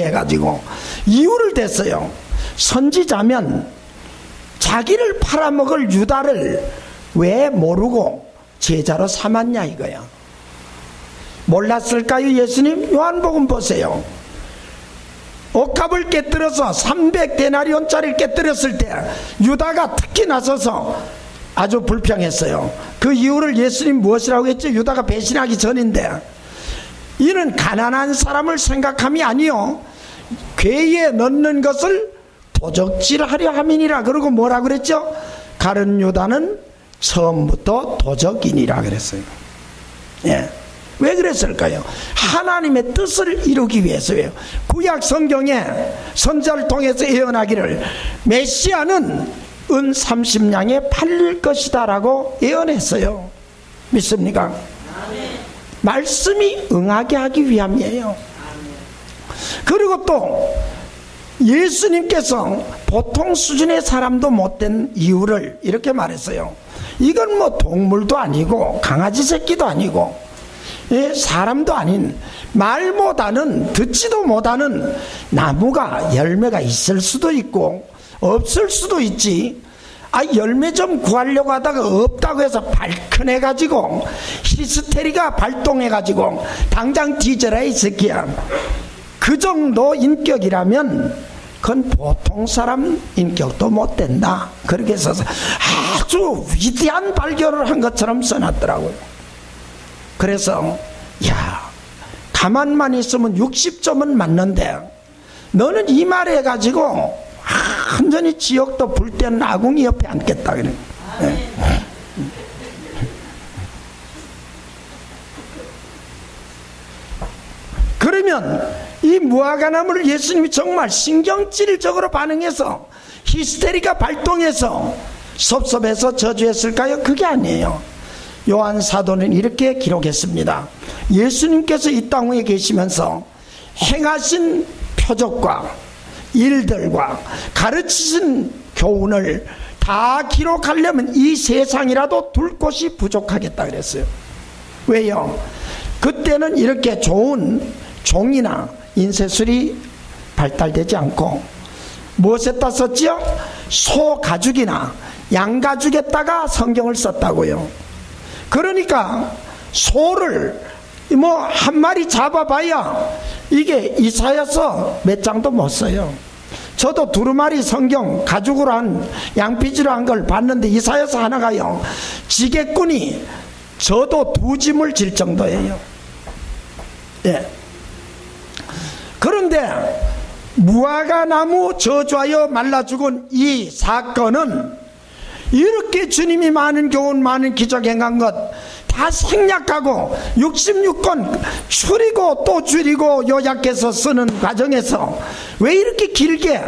해가지고 이유를 댔어요. 선지자면 자기를 팔아먹을 유다를 왜 모르고 제자로 삼았냐 이거야. 몰랐을까요? 예수님? 요한복음 보세요. 옷값을 깨뜨려서 300데나리온짜리를 깨뜨렸을 때 유다가 특히 나서서 아주 불평했어요. 그 이유를 예수님 무엇이라고 했죠? 유다가 배신하기 전인데, 이는 가난한 사람을 생각함이 아니요 궤에 넣는 것을 도적질하려 함이니라. 그러고 뭐라 그랬죠? 가룟 유다는 처음부터 도적이니라 그랬어요. 예. 왜 그랬을까요? 하나님의 뜻을 이루기 위해서예요. 구약 성경에 선지자를 통해서 예언하기를 메시아는 은 30냥에 팔릴 것이다 라고 예언했어요. 믿습니까? 말씀이 응하게 하기 위함이에요. 그리고 또 예수님께서 보통 수준의 사람도 못된 이유를 이렇게 말했어요. 이건 뭐 동물도 아니고 강아지 새끼도 아니고 사람도 아닌 말 못하는 듣지도 못하는 나무가 열매가 있을 수도 있고 없을 수도 있지. 열매 좀 구하려고 하다가 없다고 해서 발끈해가지고 히스테리가 발동해가지고 당장 뒤져라 이 새끼야. 그 정도 인격이라면 그건 보통 사람 인격도 못 된다. 그렇게 써서 아주 위대한 발견을 한 것처럼 써놨더라고요. 그래서 가만만 있으면 60점은 맞는데 너는 이 말 해가지고 완전히 지옥도 불 때는 아궁이 옆에 앉겠다 그래. 네. 그러면 이 무화과나무를 예수님이 정말 신경질적으로 반응해서 히스테리가 발동해서 섭섭해서 저주했을까요? 그게 아니에요. 요한 사도는 이렇게 기록했습니다. 예수님께서 이 땅 위에 계시면서 행하신 표적과 일들과 가르치신 교훈을 다 기록하려면 이 세상이라도 둘 곳이 부족하겠다 그랬어요. 왜요? 그때는 이렇게 좋은 종이나 인쇄술이 발달되지 않고 무엇에다 썼지요? 소 가죽이나 양 가죽에다가 성경을 썼다고요. 그러니까 소를 한 마리 잡아봐야 이게 이사야서 몇 장도 못 써요. 저도 두루마리 성경 가죽으로 한 양피지로 한 걸 봤는데 이사야서 하나가요 지게꾼이 저도 두 짐을 질 정도예요. 예. 그런데 무화과나무 저주하여 말라 죽은 이 사건은 이렇게 주님이 많은 교훈 많은 기적 행한 것 다 생략하고 66권 줄이고 또 줄이고 요약해서 쓰는 과정에서 왜 이렇게 길게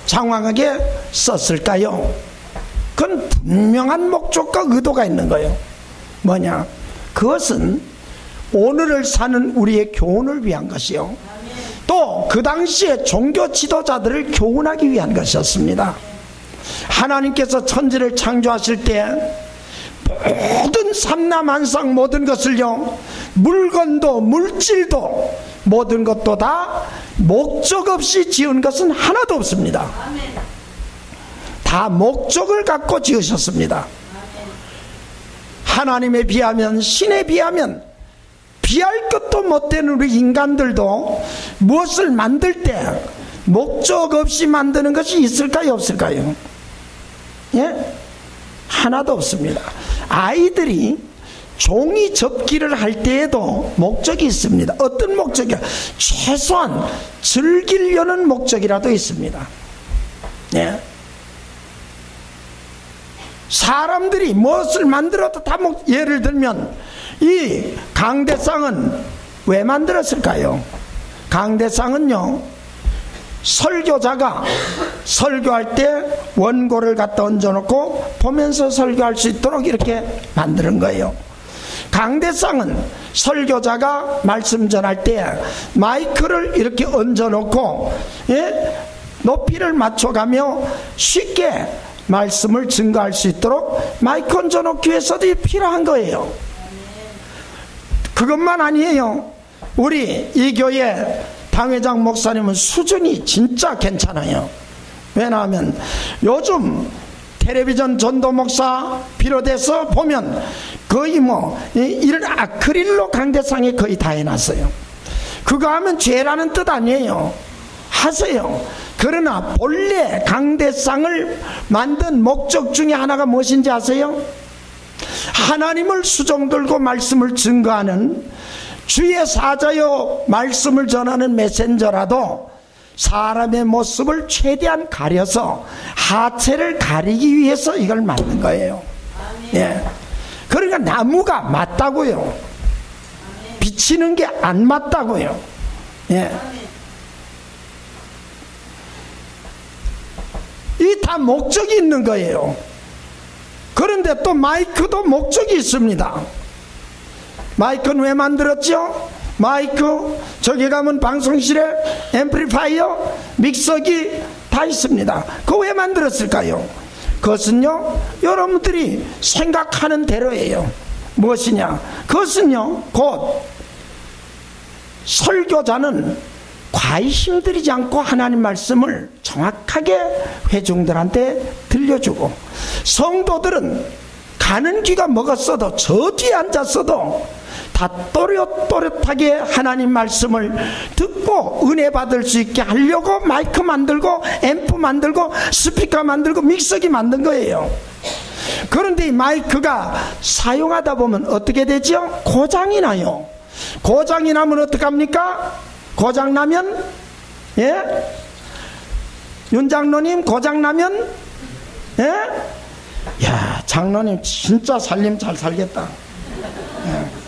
장황하게 썼을까요? 그건 분명한 목적과 의도가 있는 거예요. 뭐냐? 그것은 오늘을 사는 우리의 교훈을 위한 것이요 또 그 당시에 종교 지도자들을 교훈하기 위한 것이었습니다. 하나님께서 천지를 창조하실 때 모든 삼라만상 모든 것을요 물건도 물질도 모든 것도 다 목적 없이 지은 것은 하나도 없습니다. 다 목적을 갖고 지으셨습니다. 하나님에 비하면 신에 비하면 비할 것도 못되는 우리 인간들도 무엇을 만들 때 목적 없이 만드는 것이 있을까요 없을까요? 예? 하나도 없습니다. 아이들이 종이 접기를 할 때에도 목적이 있습니다. 어떤 목적이요? 최소한 즐기려는 목적이라도 있습니다. 예? 사람들이 무엇을 만들어도 다 예를 들면 이 강대상은 왜 만들었을까요? 강대상은요 설교자가 설교할 때 원고를 갖다 얹어놓고 보면서 설교할 수 있도록 이렇게 만드는 거예요. 강대상은 설교자가 말씀 전할 때 마이크를 이렇게 얹어놓고 높이를 맞춰가며 쉽게 말씀을 증거할 수 있도록 마이크 얹어놓기 위해서도 필요한 거예요. 그것만 아니에요. 우리 이 교회 당회장 목사님은 수준이 진짜 괜찮아요. 왜냐하면 요즘 텔레비전 전도 목사 비롯해서 보면 거의 이런 아크릴로 강대상에 거의 다 해놨어요. 그거 하면 죄라는 뜻 아니에요. 하세요. 그러나 본래 강대상을 만든 목적 중에 하나가 무엇인지 아세요? 하나님을 수종 들고 말씀을 증거하는 주의 사자요 말씀을 전하는 메신저라도 사람의 모습을 최대한 가려서 하체를 가리기 위해서 이걸 만든 거예요. 예. 그러니까 나무가 맞다고요. 비치는 게 안 맞다고요. 예. 이 다 목적이 있는 거예요. 그런데 또 마이크도 목적이 있습니다. 마이크는 왜 만들었죠? 마이크, 저기 가면 방송실에 앰플리파이어, 믹서기 다 있습니다. 그거 왜 만들었을까요? 그것은요, 여러분들이 생각하는 대로예요. 무엇이냐? 그것은요, 곧 설교자는 과히 힘들이지 않고 하나님 말씀을 정확하게 회중들한테 들려주고, 성도들은 가는 귀가 먹었어도 저 뒤에 앉았어도 다 또렷또렷하게 하나님 말씀을 듣고 은혜 받을 수 있게 하려고 마이크 만들고 앰프 만들고 스피커 만들고 믹서기 만든 거예요. 그런데 이 마이크가 사용하다 보면 어떻게 되죠? 고장이 나요. 고장이 나면 어떡합니까? 고장 나면, 예? 윤 장로님 고장 나면, 예? 야, 장로님 진짜 살림 잘 살겠다. 예.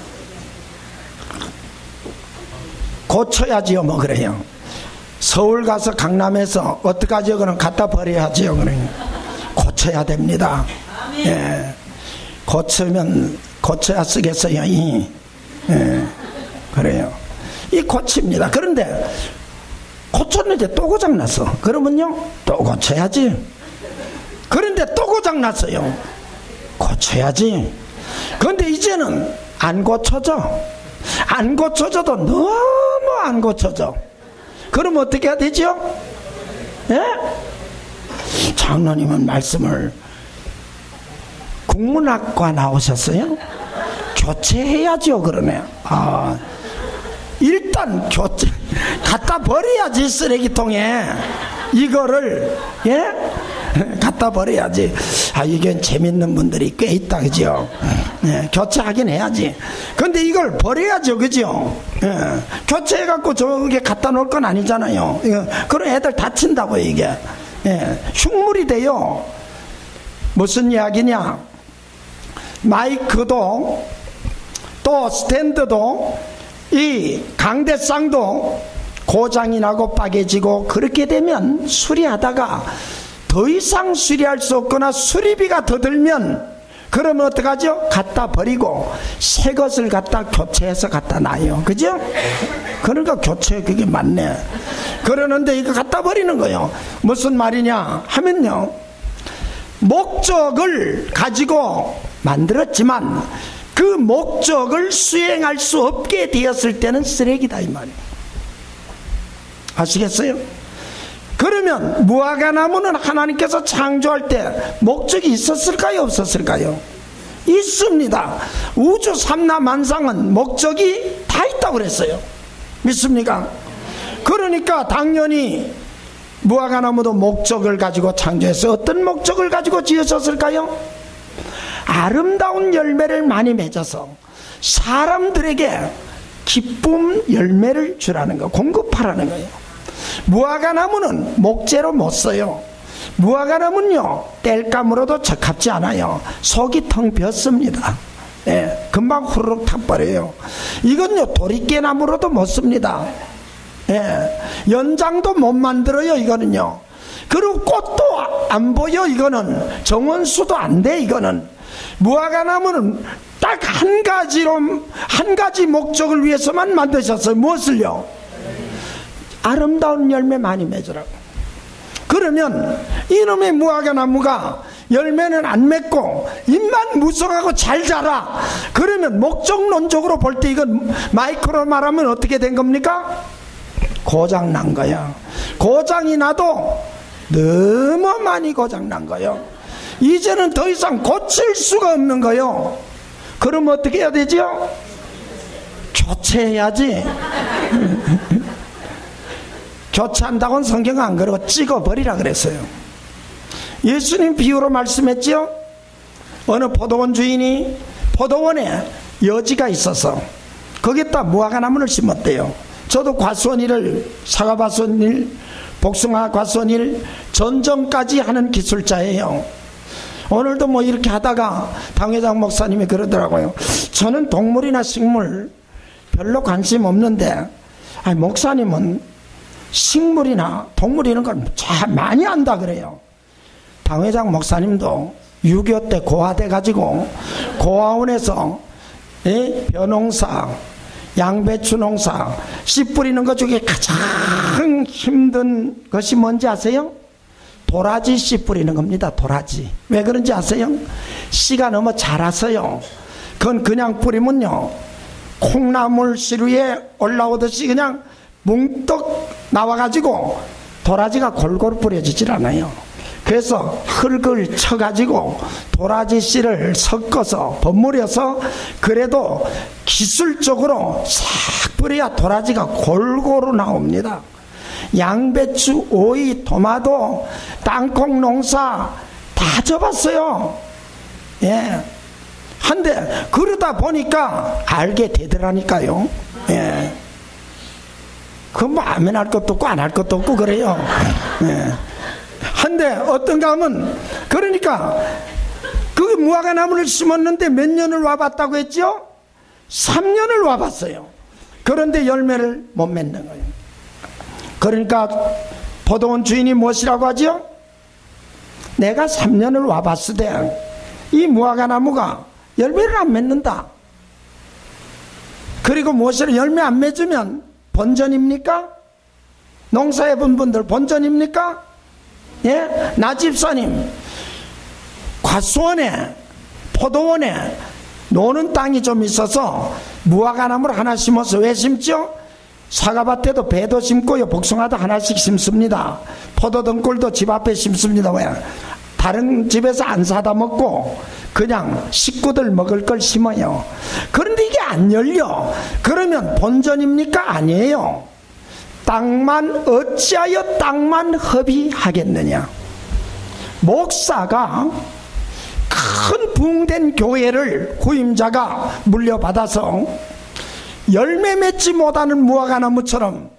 고쳐야지요, 그래요. 서울 가서 강남에서 어떡하죠? 그럼 갖다 버려야지요, 그래요. 고쳐야 됩니다. 예. 고쳐야 쓰겠어요, 예. 그래요. 이 고칩니다. 그런데 고쳤는데 또 고장났어. 그러면요, 또 고쳐야지. 그런데 또 고장났어요. 고쳐야지. 그런데 이제는 안 고쳐져. 안 고쳐져도 너무 안 고쳐져. 그럼 어떻게 해야 되죠? 예? 장로님은 말씀을 국문학과 나오셨어요? 교체해야죠. 그러네. 일단 교체 갖다 버려야지. 쓰레기통에 이거를, 예? 갖다 버려야지. 이게 재밌는 분들이 꽤 있다, 그죠? 예, 교체하긴 해야지. 근데 이걸 버려야죠, 그죠? 예, 교체해갖고 저게 갖다 놓을 건 아니잖아요. 그런 애들 다친다고, 이게. 예, 흉물이 돼요. 무슨 이야기냐? 마이크도 또 스탠드도 이 강대상도 고장이 나고 빠개지고, 그렇게 되면 수리하다가 더 이상 수리할 수 없거나 수리비가 더 들면, 그러면 어떡하죠? 갖다 버리고 새 것을 갖다 교체해서 갖다 놔요. 그죠? 그러니까 교체, 그게 맞네. 그러는데 이거 갖다 버리는 거예요. 무슨 말이냐 하면요, 목적을 가지고 만들었지만 그 목적을 수행할 수 없게 되었을 때는 쓰레기다, 이 말이에요. 아시겠어요? 그러면 무화과나무는 하나님께서 창조할 때 목적이 있었을까요, 없었을까요? 있습니다. 우주 삼라만상은 목적이 다 있다고 그랬어요. 믿습니까? 그러니까 당연히 무화과나무도 목적을 가지고 창조했어요. 어떤 목적을 가지고 지으셨을까요? 아름다운 열매를 많이 맺어서 사람들에게 기쁨 열매를 주라는 거, 공급하라는 거예요. 무화과나무는 목재로 못 써요. 무화과나무는요, 땔감으로도 적합지 않아요. 속이 텅 비었습니다. 예, 금방 후루룩 타버려요. 이건요, 도리깨나무로도 못 씁니다. 예, 연장도 못 만들어요, 이거는요. 그리고 꽃도 안 보여, 이거는. 정원수도 안 돼, 이거는. 무화과나무는 딱 한 가지 목적을 위해서만 만드셨어요. 무엇을요? 아름다운 열매 많이 맺으라고. 그러면 이놈의 무화과나무가 열매는 안 맺고 잎만 무성하고 잘 자라. 그러면 목적론적으로 볼 때 이건 마이크로 말하면 어떻게 된 겁니까? 고장 난 거야. 고장이 나도 너무 많이 고장 난 거예요. 이제는 더 이상 고칠 수가 없는 거예요. 그럼 어떻게 해야 되죠? 교체해야지. 교체한다고는 성경은 안 그러고 찍어버리라 그랬어요. 예수님 비유로 말씀했죠. 어느 포도원 주인이 포도원에 여지가 있어서 거기에다 무화과나무를 심었대요. 저도 과수원일을, 사과과수원일, 복숭아 과수원일 전정까지 하는 기술자예요. 오늘도 뭐 이렇게 하다가 당회장 목사님이 그러더라고요. 저는 동물이나 식물 별로 관심 없는데 목사님은 식물이나 동물 이런 걸 참 많이 안다 그래요. 당회장 목사님도 6.25 때 고아돼 가지고 고아원에서 벼농사, 양배추 농사, 씨 뿌리는 것 중에 가장 힘든 것이 뭔지 아세요? 도라지 씨 뿌리는 겁니다. 도라지. 왜 그런지 아세요? 씨가 너무 자라서요. 그건 그냥 뿌리면요, 콩나물 씨 위에 올라오듯이 그냥 뭉떡 나와가지고 도라지가 골고루 뿌려지질 않아요. 그래서 흙을 쳐가지고 도라지 씨를 섞어서 버무려서 그래도 기술적으로 싹 뿌려야 도라지가 골고루 나옵니다. 양배추, 오이, 토마토, 땅콩 농사 다 접었어요. 예. 한데 그러다 보니까 알게 되더라니까요. 예. 그 뭐 아멘 할 것도 없고 안 할 것도 없고 그래요. 예. 한데 어떤가 하면, 그러니까 그 무화과 나무를 심었는데 몇 년을 와봤다고 했죠? 3년을 와봤어요. 그런데 열매를 못 맺는 거예요. 그러니까 포도원 주인이 무엇이라고 하죠? 내가 3년을 와봤으되 이 무화과 나무가 열매를 안 맺는다. 그리고 무엇이라 열매 안 맺으면 본전입니까? 농사해본 분들 본전입니까? 예? 나 집사님 과수원에 포도원에 노는 땅이 좀 있어서 무화과 나무를 하나 심어서 왜 심죠? 사과밭에도 배도 심고요, 복숭아도 하나씩 심습니다. 포도 등골도 집 앞에 심습니다. 왜? 다른 집에서 안 사다 먹고 그냥 식구들 먹을 걸 심어요. 그런데 이게 안 열려. 그러면 본전입니까? 아니에요. 땅만, 어찌하여 땅만 허비하겠느냐. 목사가 큰 부흥된 교회를 후임자가 물려받아서 열매 맺지 못하는 무화과 나무처럼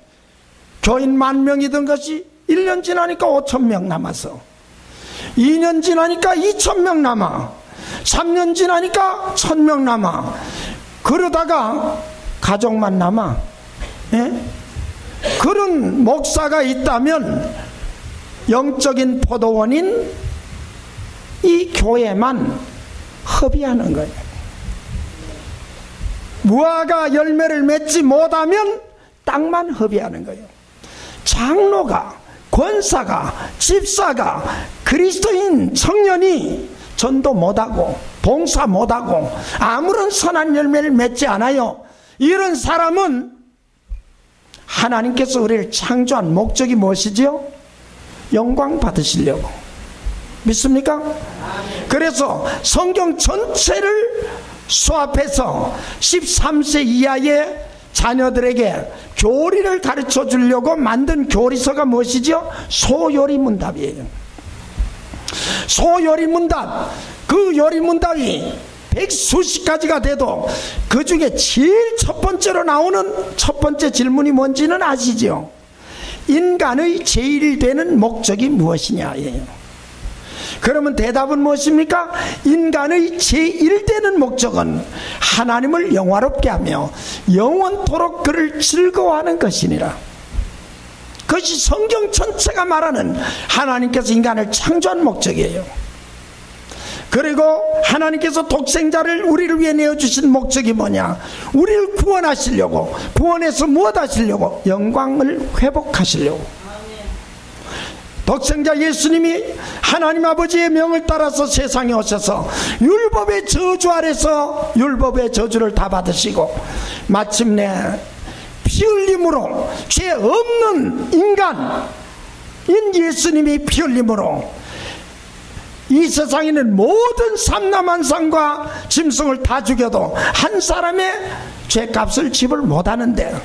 교인 10,000명이던 것이 1년 지나니까 5,000명 남았어. 2년 지나니까 2,000명 남아. 3년 지나니까 1,000명 남아. 그러다가 가족만 남아. 예? 그런 목사가 있다면 영적인 포도원인 이 교회만 허비하는 거예요. 무화과 열매를 맺지 못하면 땅만 허비하는 거예요. 장로가, 권사가, 집사가, 그리스도인 청년이 전도 못하고 봉사 못하고 아무런 선한 열매를 맺지 않아요. 이런 사람은 하나님께서 우리를 창조한 목적이 무엇이지요? 영광 받으시려고. 믿습니까? 그래서 성경 전체를 수합해서 13세 이하의 자녀들에게 교리를 가르쳐 주려고 만든 교리서가 무엇이죠? 소요리문답이에요. 소요리문답. 그 요리문답이 100수십 가지가 돼도 그 중에 제일 첫 번째로 나오는 첫 번째 질문이 뭔지는 아시죠? 인간의 제일 되는 목적이 무엇이냐예요. 그러면 대답은 무엇입니까? 인간의 제1되는 목적은 하나님을 영화롭게 하며 영원토록 그를 즐거워하는 것이니라. 그것이 성경 전체가 말하는 하나님께서 인간을 창조한 목적이에요. 그리고 하나님께서 독생자를 우리를 위해 내어주신 목적이 뭐냐? 우리를 구원하시려고. 구원해서 무엇 하시려고? 영광을 회복하시려고. 독생자 예수님이 하나님 아버지의 명을 따라서 세상에 오셔서 율법의 저주 아래서 율법의 저주를 다 받으시고 마침내 피 흘림으로, 죄 없는 인간인 예수님이 피 흘림으로 이 세상에 있는 모든 삼남한상과 짐승을 다 죽여도 한 사람의 죄값을 지불 못하는데,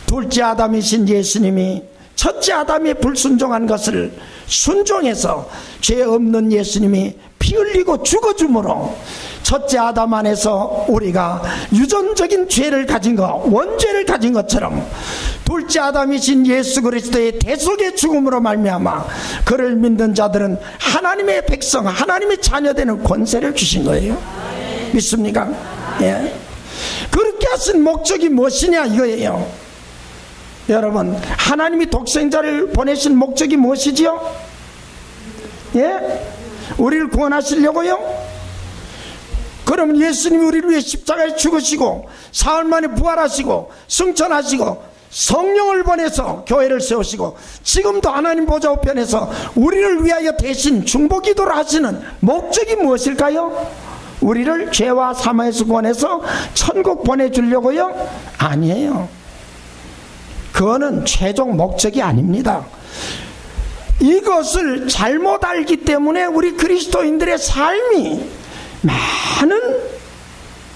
둘째 아담이신 예수님이 첫째 아담이 불순종한 것을 순종해서 죄 없는 예수님이 피 흘리고 죽어줌으로 첫째 아담 안에서 우리가 유전적인 죄를 가진 것, 원죄를 가진 것처럼 둘째 아담이신 예수 그리스도의 대속의 죽음으로 말미암아 그를 믿는 자들은 하나님의 백성, 하나님의 자녀되는 권세를 주신 거예요. 믿습니까? 예. 그렇게 하신 목적이 무엇이냐 이거예요. 여러분, 하나님이 독생자를 보내신 목적이 무엇이지요? 예? 우리를 구원하시려고요? 그럼 예수님이 우리를 위해 십자가에 죽으시고 사흘 만에 부활하시고 승천하시고 성령을 보내서 교회를 세우시고 지금도 하나님 보좌 우편에서 우리를 위하여 대신 중보기도를 하시는 목적이 무엇일까요? 우리를 죄와 사망에서 구원해서 천국 보내주려고요? 아니에요. 그거는 최종 목적이 아닙니다. 이것을 잘못 알기 때문에 우리 그리스도인들의 삶이 많은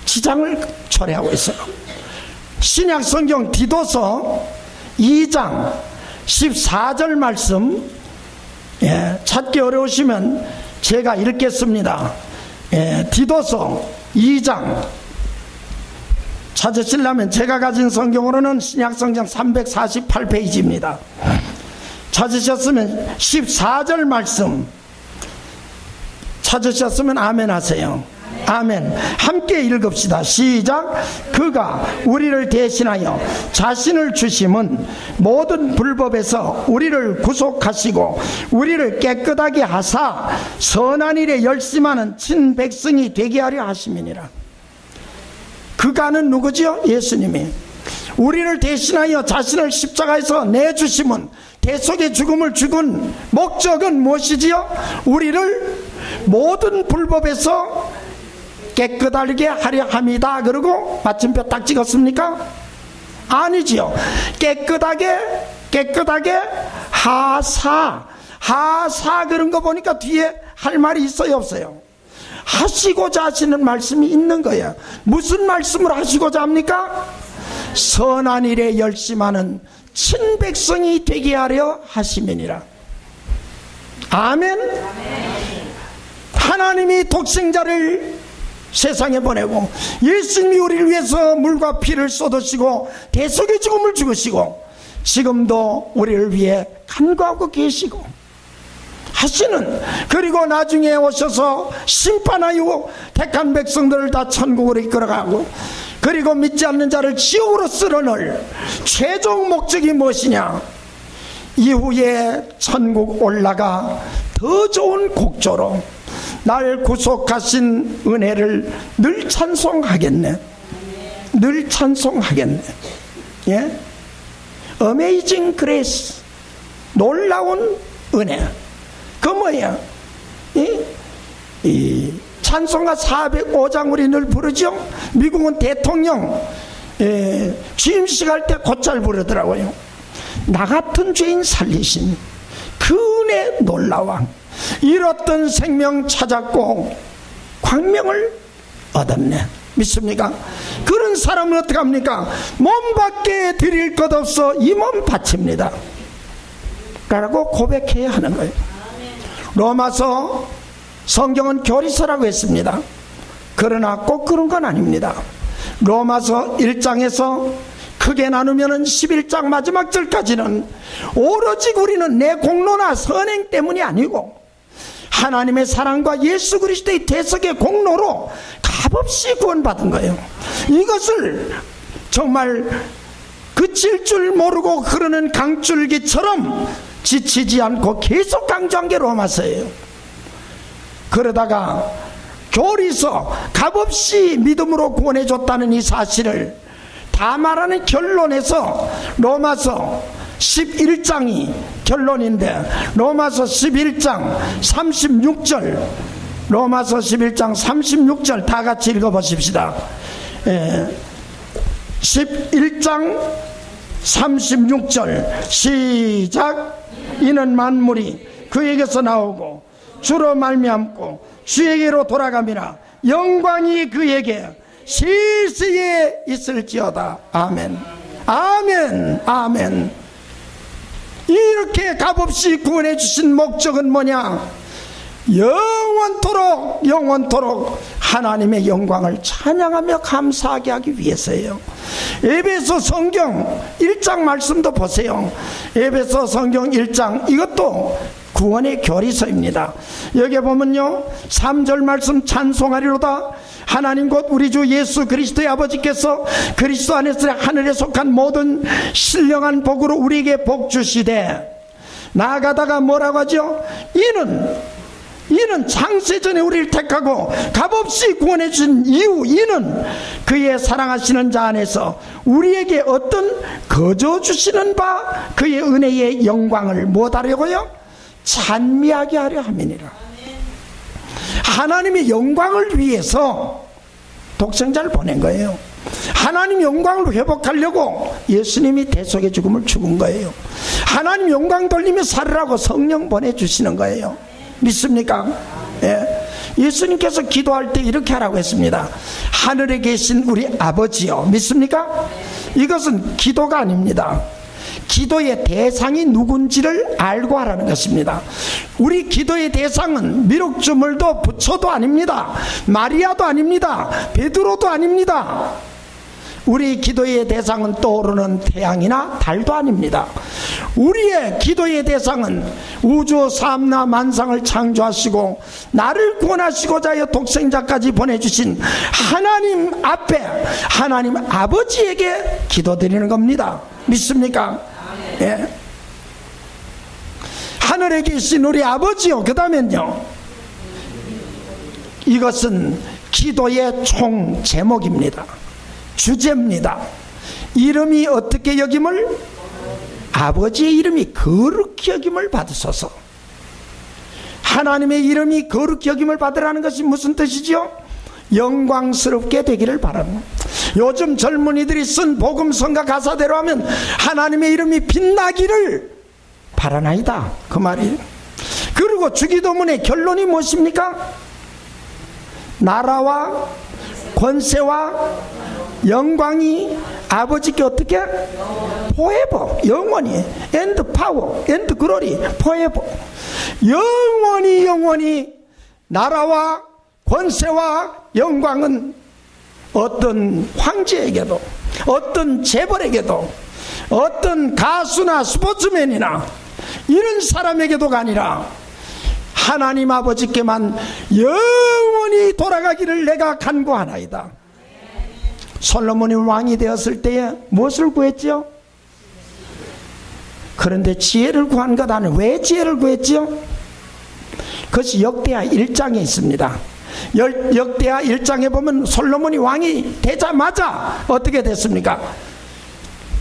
지장을 초래하고 있어요. 신약 성경 디도서 2장 14절 말씀, 찾기 어려우시면 제가 읽겠습니다. 디도서 2장 찾으시려면 제가 가진 성경으로는 신약 성경 348페이지입니다. 찾으셨으면 14절 말씀 찾으셨으면 아멘 하세요. 아멘. 함께 읽읍시다. 시작. 그가 우리를 대신하여 자신을 주심은 모든 불법에서 우리를 구속하시고 우리를 깨끗하게 하사 선한 일에 열심하는 친백성이 되게 하려 하심이니라. 그가는 누구지요? 예수님이. 우리를 대신하여 자신을 십자가에서 내주심은, 대속의 죽음을 죽은 목적은 무엇이지요? 우리를 모든 불법에서 깨끗하게 하려 합니다. 그리고 마침표 딱 찍었습니까? 아니지요. 깨끗하게 하사 그런 거 보니까 뒤에 할 말이 있어요, 없어요? 하시고자 하시는 말씀이 있는 거예요. 무슨 말씀을 하시고자 합니까? 선한 일에 열심하는 친백성이 되게 하려 하심이니라. 아멘. 하나님이 독생자를 세상에 보내고 예수님이 우리를 위해서 물과 피를 쏟으시고 대속의 죽음을 죽으시고 지금도 우리를 위해 간구하고 계시고 하시는, 그리고 나중에 오셔서 심판하여 택한 백성들을 다 천국으로 이끌어가고 그리고 믿지 않는 자를 지옥으로 쓸어넣을 최종 목적이 무엇이냐? 이후에 천국 올라가 더 좋은 곡조로 날 구속하신 은혜를 늘 찬송하겠네. 늘 찬송하겠네. 예? Amazing Grace, 놀라운 은혜. 그 뭐야? 이 찬송가 405장 우리 늘 부르죠. 미국은 대통령 취임식 할 때 곧잘 부르더라고요. 나 같은 죄인 살리신 그 은혜 놀라워. 잃었던 생명 찾았고 광명을 얻었네. 믿습니까? 그런 사람은 어떻게 합니까? 몸밖에 드릴 것 없어 이 몸 바칩니다 라고 고백해야 하는 거예요. 로마서 성경은 교리서라고 했습니다. 그러나 꼭 그런 건 아닙니다. 로마서 1장에서 크게 나누면 11장 마지막 절까지는 오로지 우리는 내 공로나 선행 때문이 아니고 하나님의 사랑과 예수 그리스도의 대속의 공로로 값없이 구원받은 거예요. 이것을 정말 그칠 줄 모르고 흐르는 강줄기처럼 지치지 않고 계속 강조한 게 로마서예요. 그러다가 교리서 값없이 믿음으로 구원해줬다는 이 사실을 다 말하는 결론에서 로마서 11장이 결론인데, 로마서 11장 36절, 로마서 11장 36절 다 같이 읽어보십시다. 11장 36절 시작. 이는 만물이 그에게서 나오고 주로 말미암고 주에게로 돌아감이라. 영광이 그에게 실시에 있을지어다. 아멘. 아멘. 아멘. 이렇게 값없이 구원해 주신 목적은 뭐냐? 영원토록 하나님의 영광을 찬양하며 감사하게 하기 위해서예요. 에베소 성경 1장 말씀도 보세요. 에베소 성경 1장, 이것도 구원의 교리서입니다. 여기 보면요, 3절 말씀, 찬송하리로다 하나님 곧 우리 주 예수 그리스도의 아버지께서 그리스도 안에서 하늘에 속한 모든 신령한 복으로 우리에게 복 주시되, 나아가다가 뭐라고 하죠? 이는 창세전에 우리를 택하고 값없이 구원해 주신 이유, 이는 그의 사랑하시는 자 안에서 우리에게 어떤 거저 주시는 바 그의 은혜의 영광을 못하려고요? 찬미하게 하려 함이니라. 하나님의 영광을 위해서 독생자를 보낸 거예요. 하나님 영광을 회복하려고 예수님이 대속의 죽음을 죽은 거예요. 하나님 영광 돌리며 살으라고 성령 보내주시는 거예요. 믿습니까? 예. 예수님께서 기도할 때 이렇게 하라고 했습니다. 하늘에 계신 우리 아버지요. 믿습니까? 이것은 기도가 아닙니다. 기도의 대상이 누군지를 알고 하라는 것입니다. 우리 기도의 대상은 미륵주물도 부처도 아닙니다. 마리아도 아닙니다. 베드로도 아닙니다. 우리 기도의 대상은 떠오르는 태양이나 달도 아닙니다. 우리의 기도의 대상은 우주 삼라 만상을 창조하시고 나를 구원하시고자 하여 독생자까지 보내주신 하나님 앞에 하나님 아버지에게 기도드리는 겁니다. 믿습니까? 예. 하늘에 계신 우리 아버지요. 그 다음엔요, 이것은 기도의 총 제목입니다. 주제입니다. 이름이 어떻게 여김을? 아버지의 이름이 거룩히 여김을 받으소서. 하나님의 이름이 거룩히 여김을 받으라는 것이 무슨 뜻이죠? 영광스럽게 되기를 바랍니다. 요즘 젊은이들이 쓴 복음성가 가사대로 하면 하나님의 이름이 빛나기를 바라나이다, 그 말이에요. 그리고 주기도문의 결론이 무엇입니까? 나라와 권세와 영광이 아버지께 어떻게? forever, 영원히, and power, and glory, forever. 영원히 나라와 권세와 영광은 어떤 황제에게도, 어떤 재벌에게도, 어떤 가수나 스포츠맨이나 이런 사람에게도가 아니라 하나님 아버지께만 영원히 돌아가기를 내가 간구하나이다. 솔로몬이 왕이 되었을 때에 무엇을 구했죠? 그런데 지혜를 구한 것 아니에요. 왜 지혜를 구했죠? 그것이 역대하 1장에 있습니다. 역대하 1장에 보면 솔로몬이 왕이 되자마자 어떻게 됐습니까?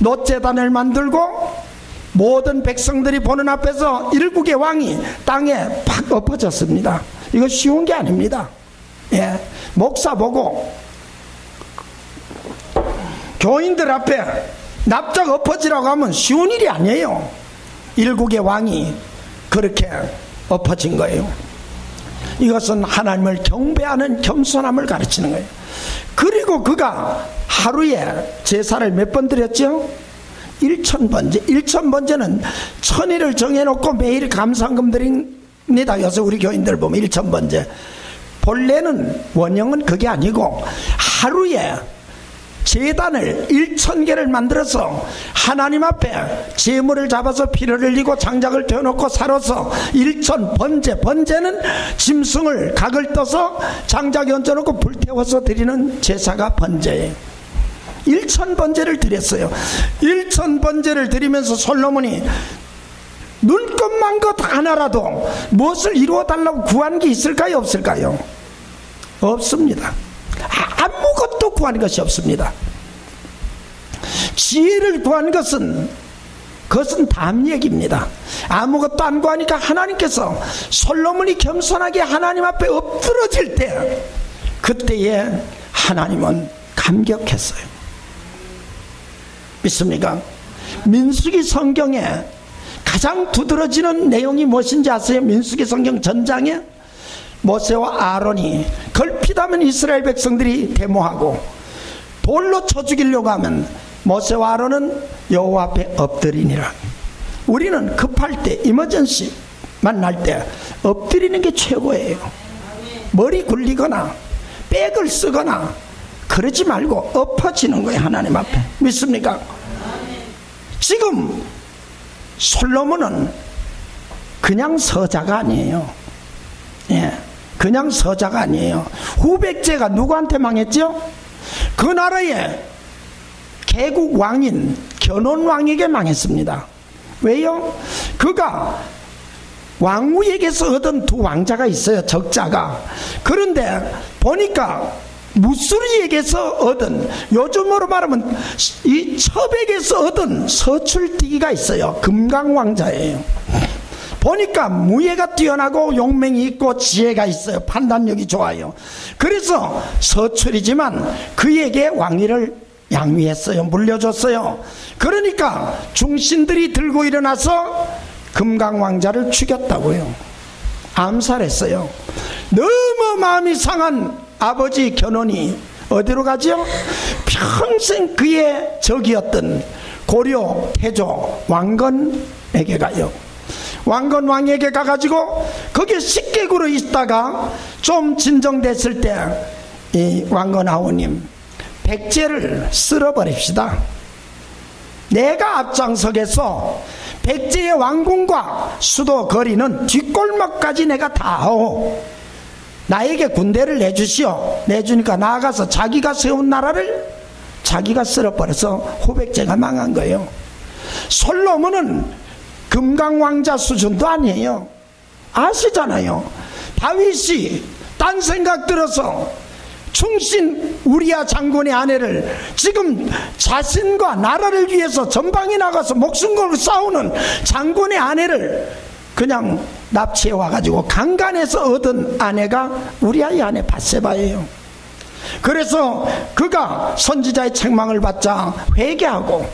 놋제단을 만들고 모든 백성들이 보는 앞에서 일국의 왕이 땅에 팍 엎어졌습니다. 이거 쉬운 게 아닙니다. 예, 목사 보고 교인들 앞에 납작 엎어지라고 하면 쉬운 일이 아니에요. 일국의 왕이 그렇게 엎어진 거예요. 이것은 하나님을 경배하는 겸손함을 가르치는 거예요. 그리고 그가 하루에 제사를 몇 번 드렸죠? 1000번째. 1000번째는 천일을 정해놓고 매일 감사금 드립니다. 요새 우리 교인들 보면 1000번째. 본래는 원형은 그게 아니고 하루에 제단을 1000개를 만들어서 하나님 앞에 제물을 잡아서 피를 흘리고 장작을 태워놓고 살아서 1000번제, 번제는 짐승을 각을 떠서 장작에 얹어놓고 불태워서 드리는 제사가 번제예요. 1000번제를 드렸어요. 1000번제를 드리면서 솔로몬이 눈것만 것 하나라도 무엇을 이루어달라고 구한 게 있을까요? 없을까요? 없습니다. 아무것도 구한 것이 없습니다. 지혜를 구한 것은 그것은 다음 얘기입니다. 아무것도 안 구하니까 하나님께서 솔로몬이 겸손하게 하나님 앞에 엎드러질 때 그때에 하나님은 감격했어요. 믿습니까? 민수기 성경에 가장 두드러지는 내용이 무엇인지 아세요? 민수기 성경 전장에 모세와 아론이 걸핏하면 이스라엘 백성들이 데모하고 돌로 쳐 죽이려고 하면 모세와 아론은 여호와 앞에 엎드리니라. 우리는 급할 때, 이머전시 만날 때 엎드리는 게 최고예요. 머리 굴리거나 백을 쓰거나 그러지 말고 엎어지는 거예요. 하나님 앞에. 믿습니까? 지금 솔로몬은 그냥 서자가 아니에요. 예, 그냥 서자가 아니에요. 후백제가 누구한테 망했죠? 그 나라의 개국 왕인 견혼 왕에게 망했습니다. 왜요? 그가 왕후에게서 얻은 두 왕자가 있어요. 적자가. 그런데 보니까 무수리에게서 얻은, 요즘으로 말하면 이 첩에게서 얻은 서출띠기가 있어요. 금강왕자예요. 보니까 무예가 뛰어나고 용맹이 있고 지혜가 있어요. 판단력이 좋아요. 그래서 서출이지만 그에게 왕위를 양위했어요. 물려줬어요. 그러니까 중신들이 들고 일어나서 금강왕자를 죽였다고요. 암살했어요. 너무 마음이 상한 아버지 견훤이 어디로 가죠? 평생 그의 적이었던 고려 태조 왕건에게 가요. 왕건 왕에게 가가지고 거기에 식객으로 있다가 좀 진정됐을 때 이 왕건 아우님, 백제를 쓸어버립시다. 내가 앞장서게서 백제의 왕궁과 수도 거리는 뒷골목까지 내가 다 하오. 나에게 군대를 내주시오. 내주니까 나아가서 자기가 세운 나라를 자기가 쓸어버려서 후백제가 망한 거예요. 솔로몬은 금강왕자 수준도 아니에요. 아시잖아요. 다윗이 딴 생각 들어서 충신 우리야 장군의 아내를 지금 자신과 나라를 위해서 전방에 나가서 목숨 걸고 싸우는 장군의 아내를 그냥 납치해 와가지고 강간해서 얻은 아내가 우리아의 아내 밧세바예요. 그래서 그가 선지자의 책망을 받자 회개하고,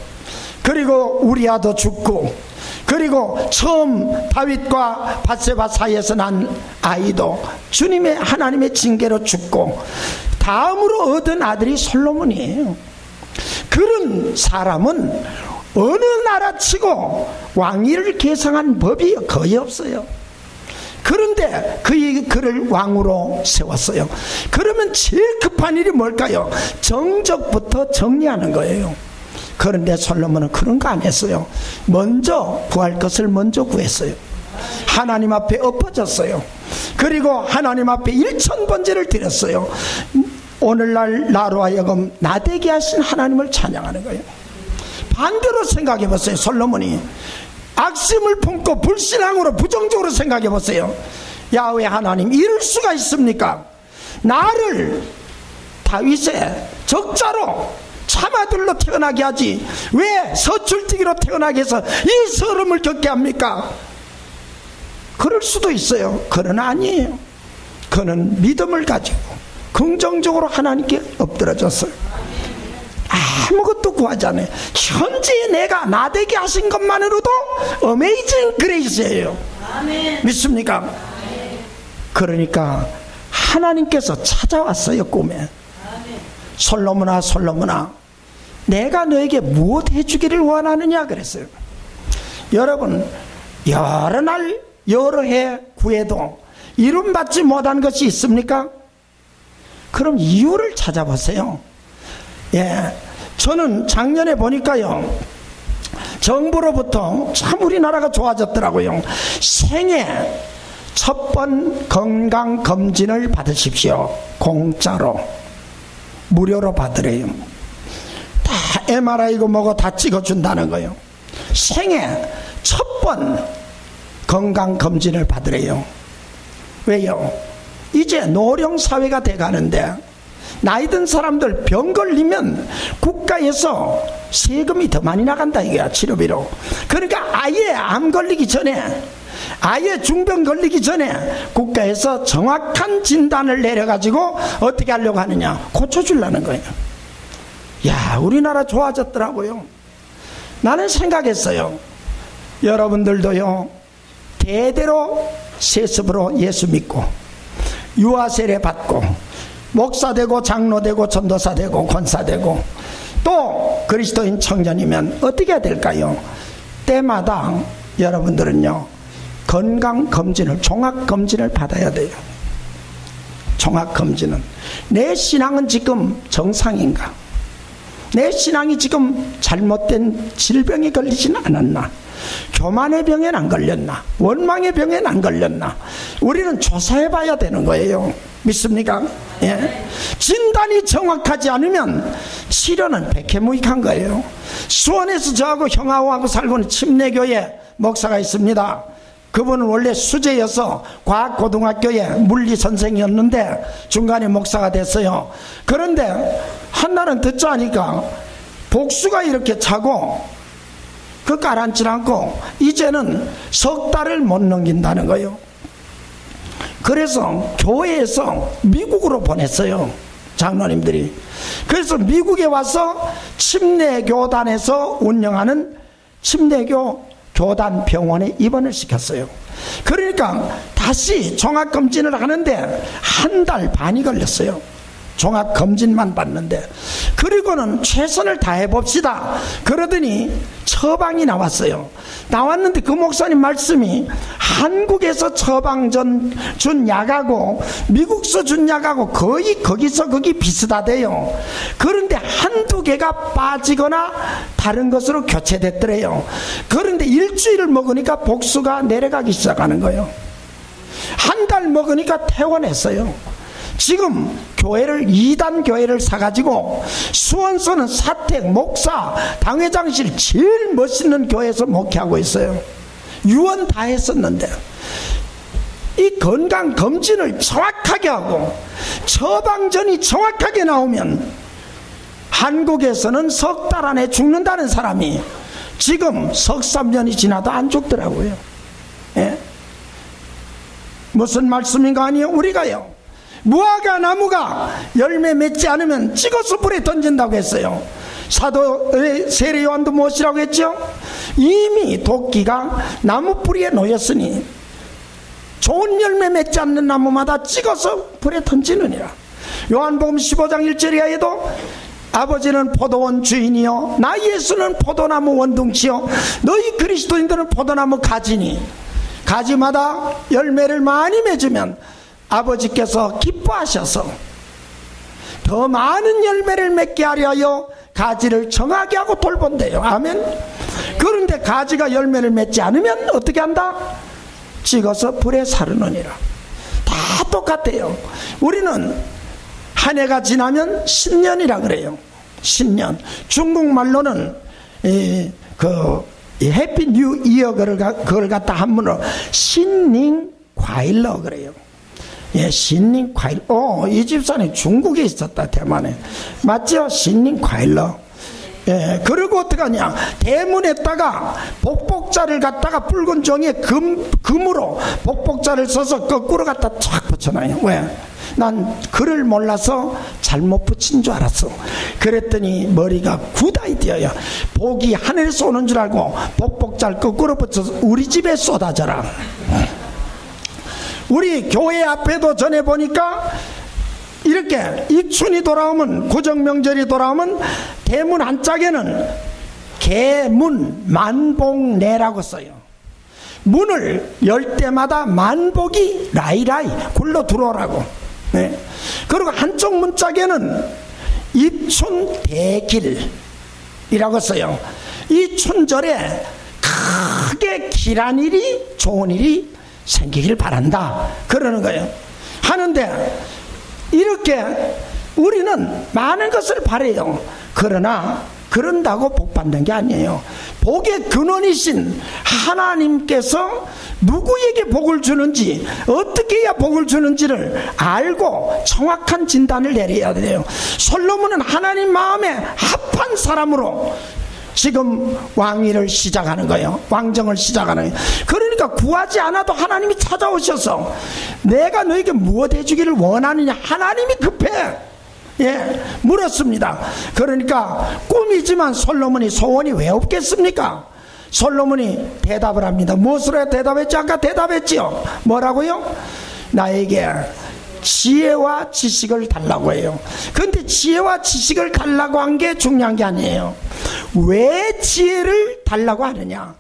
그리고 우리아도 죽고, 그리고 처음 다윗과 밧세바 사이에서 난 아이도 주님의 하나님의 징계로 죽고, 다음으로 얻은 아들이 솔로몬이에요. 그런 사람은 어느 나라치고 왕위를 계승한 법이 거의 없어요. 그런데 그를 왕으로 세웠어요. 그러면 제일 급한 일이 뭘까요? 정적부터 정리하는 거예요. 그런데 솔로몬은 그런 거 안 했어요. 먼저 구할 것을 먼저 구했어요. 하나님 앞에 엎어졌어요. 그리고 하나님 앞에 일천번제를 드렸어요. 오늘날 나로 하여금 나되게 하신 하나님을 찬양하는 거예요. 반대로 생각해 보세요. 솔로몬이 악심을 품고 불신앙으로 부정적으로 생각해 보세요. 야훼 하나님, 이럴 수가 있습니까? 나를 다윗의 적자로 참아들로 태어나게 하지 왜 서출뜨기로 태어나게 해서 이 서름을 겪게 합니까? 그럴 수도 있어요. 그러나 아니에요. 그는 믿음을 가지고 긍정적으로 하나님께 엎드려졌어요. 아무것도 구하지 않아요. 현재 내가 나되게 하신 것만으로도 어메이징 그레이스예요. 믿습니까? 그러니까 하나님께서 찾아왔어요. 꿈에. 솔로몬아, 솔로몬아, 내가 너에게 무엇 해주기를 원하느냐 그랬어요. 여러분, 여러 날 여러 해 구해도 이름받지 못한 것이 있습니까? 그럼 이유를 찾아보세요. 예, 저는 작년에 보니까요, 정부로부터 참 우리나라가 좋아졌더라고요. 생애 첫 번 건강검진을 받으십시오. 공짜로. 무료로 받으래요. 다 MRI고 뭐고 다 찍어준다는 거예요. 생애 첫 번 건강검진을 받으래요. 왜요? 이제 노령사회가 돼가는데 나이 든 사람들 병 걸리면 국가에서 세금이 더 많이 나간다 이거야. 치료비로. 그러니까 아예 암 걸리기 전에, 아예 중병 걸리기 전에 국가에서 정확한 진단을 내려가지고 어떻게 하려고 하느냐, 고쳐주려는 거예요. 야, 우리나라 좋아졌더라고요. 나는 생각했어요. 여러분들도요, 대대로 세습으로 예수 믿고 유아 세례 받고 목사 되고 장로 되고 전도사 되고 권사 되고 또 그리스도인 청년이면 어떻게 해야 될까요? 때마다 여러분들은요, 건강검진을, 종합검진을 받아야 돼요. 종합검진은 내 신앙은 지금 정상인가? 내 신앙이 지금 잘못된 질병에 걸리진 않았나? 교만의 병엔 안 걸렸나? 원망의 병엔 안 걸렸나? 우리는 조사해 봐야 되는 거예요. 믿습니까? 예. 진단이 정확하지 않으면 치료는 백해무익한 거예요. 수원에서 저하고 형하고 살고 있는 침례교회 목사가 있습니다. 그분은 원래 수재여서 과학고등학교에 물리선생이었는데 중간에 목사가 됐어요. 그런데 한날은 듣자 하니까 복수가 이렇게 차고 그 가라앉지 않고 이제는 석 달을 못 넘긴다는 거예요. 그래서 교회에서 미국으로 보냈어요, 장로님들이. 그래서 미국에 와서 침례교단에서 운영하는 침례교 교단 병원에 입원을 시켰어요. 그러니까 다시 종합검진을 하는데 한 달 반이 걸렸어요. 종합검진만 받는데. 그리고는 최선을 다해봅시다 그러더니 처방이 나왔어요. 나왔는데 그 목사님 말씀이 한국에서 처방 준 약하고 미국서 준 약하고 거의 거기서 거기 비슷하대요. 그런데 한두 개가 빠지거나 다른 것으로 교체됐더래요. 그런데 일주일을 먹으니까 복수가 내려가기 시작하는 거예요. 한 달 먹으니까 퇴원했어요. 지금 교회를, 2단 교회를 사가지고 수원서는 사택, 목사, 당회장실 제일 멋있는 교회에서 목회하고 있어요. 유언 다 했었는데 이 건강검진을 정확하게 하고 처방전이 정확하게 나오면 한국에서는 석 달 안에 죽는다는 사람이 지금 석 3년이 지나도 안 죽더라고요. 예? 무슨 말씀인가 아니요? 우리가요, 무화과 나무가 열매 맺지 않으면 찍어서 불에 던진다고 했어요. 사도 세례 요한도 무엇이라고 했죠? 이미 도끼가 나무 뿌리에 놓였으니 좋은 열매 맺지 않는 나무마다 찍어서 불에 던지느니라. 요한복음 15장 1절에도 아버지는 포도원 주인이요 나 예수는 포도나무 원둥치요 너희 그리스도인들은 포도나무 가지니 가지마다 열매를 많이 맺으면 아버지께서 기뻐하셔서 더 많은 열매를 맺게 하려 가지를 정하게 하고 돌본대요. 아멘. 그런데 가지가 열매를 맺지 않으면 어떻게 한다? 찍어서 불에 사르느니라. 다 똑같아요. 우리는 한 해가 지나면 신년이라 그래요. 신년. 중국말로는 해피 뉴 이어 그걸 갖다 한문으로 신닝 과일러 그래요. 예, 신닝 과일. 이 집사님 중국에 있었다, 대만에. 맞죠? 신닝 과일러. 예, 그리고 어떡하냐. 대문에다가 복복자를 갖다가 붉은 종이에 금으로 복복자를 써서 거꾸로 갖다 쫙 붙여놔요. 왜? 난 글을 몰라서 잘못 붙인 줄 알았어. 그랬더니 머리가 굿 아이디어야. 복이 하늘에서 오는 줄 알고 복복자를 거꾸로 붙여서 우리 집에 쏟아져라. 우리 교회 앞에도 전해보니까 이렇게 입춘이 돌아오면, 구정명절이 돌아오면 대문 한짝에는 개문 만복내라고 써요. 문을 열 때마다 만복이 라이라이 굴러 들어오라고. 네. 그리고 한쪽 문짝에는 입춘 대길이라고 써요. 이 춘절에 크게 길한 일이, 좋은 일이 생기길 바란다 그러는 거예요. 하는데 이렇게 우리는 많은 것을 바래요. 그러나 그런다고 복 받는 게 아니에요. 복의 근원이신 하나님께서 누구에게 복을 주는지, 어떻게 해야 복을 주는지를 알고 정확한 진단을 내려야 돼요. 솔로몬은 하나님 마음에 합한 사람으로 지금 왕위를 시작하는 거예요. 왕정을 시작하는 거예요. 그러니까 구하지 않아도 하나님이 찾아오셔서 내가 너에게 무엇 해주기를 원하느냐. 하나님이 급해. 물었습니다. 그러니까 꿈이지만 솔로몬이 소원이 왜 없겠습니까? 솔로몬이 대답을 합니다. 무엇으로 대답했지? 아까 대답했지요. 뭐라고요? 나에게 지혜와 지식을 달라고 해요. 그런데 지혜와 지식을 달라고 한 게 중요한 게 아니에요. 왜 지혜를 달라고 하느냐?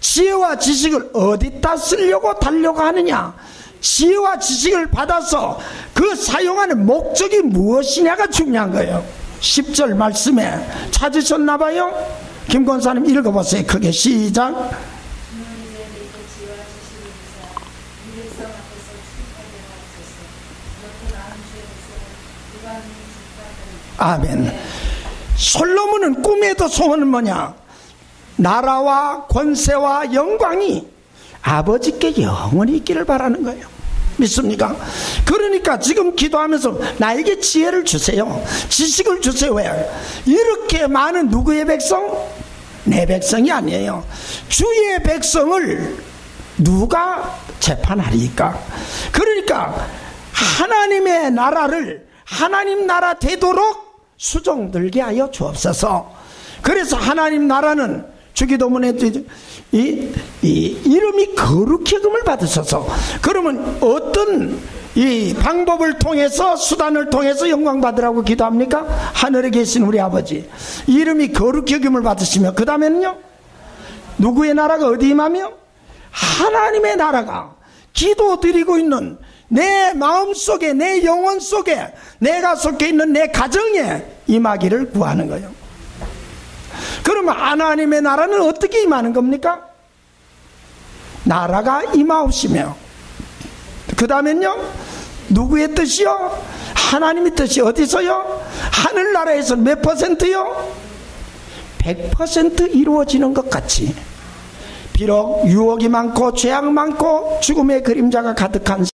지혜와 지식을 어디다 쓰려고 달려고 하느냐? 지혜와 지식을 받아서 그 사용하는 목적이 무엇이냐가 중요한 거예요. 10절 말씀에 찾으셨나 봐요? 김 권사님 읽어보세요. 크게 시작. 아멘. 솔로몬은 꿈에도 소원은 뭐냐? 나라와 권세와 영광이 아버지께 영원히 있기를 바라는 거예요. 믿습니까? 그러니까 지금 기도하면서 나에게 지혜를 주세요. 지식을 주세요. 왜? 이렇게 많은 누구의 백성? 내 백성이 아니에요. 주의 백성을 누가 재판하리까? 그러니까 하나님의 나라를 하나님 나라 되도록 수종들게 하여 주옵소서. 그래서 하나님 나라는 주기도문에 이름이 거룩히 여김을 받으셔서, 그러면 어떤 이 방법을 통해서 수단을 통해서 영광 받으라고 기도합니까? 하늘에 계신 우리 아버지 이름이 거룩히 여김을 받으시며, 그 다음에는요 누구의 나라가 어디 임하며? 하나님의 나라가 기도드리고 있는 내 마음속에, 내 영혼 속에, 내가 속해 있는 내 가정에 임하기를 구하는 거예요. 그러면 하나님의 나라는 어떻게 임하는 겁니까? 나라가 임하옵시며, 그 다음엔요 누구의 뜻이요? 하나님의 뜻이 어디서요? 하늘나라에서 몇 %요? 100% 이루어지는 것 같이, 비록 유혹이 많고 죄악 많고 죽음의 그림자가 가득한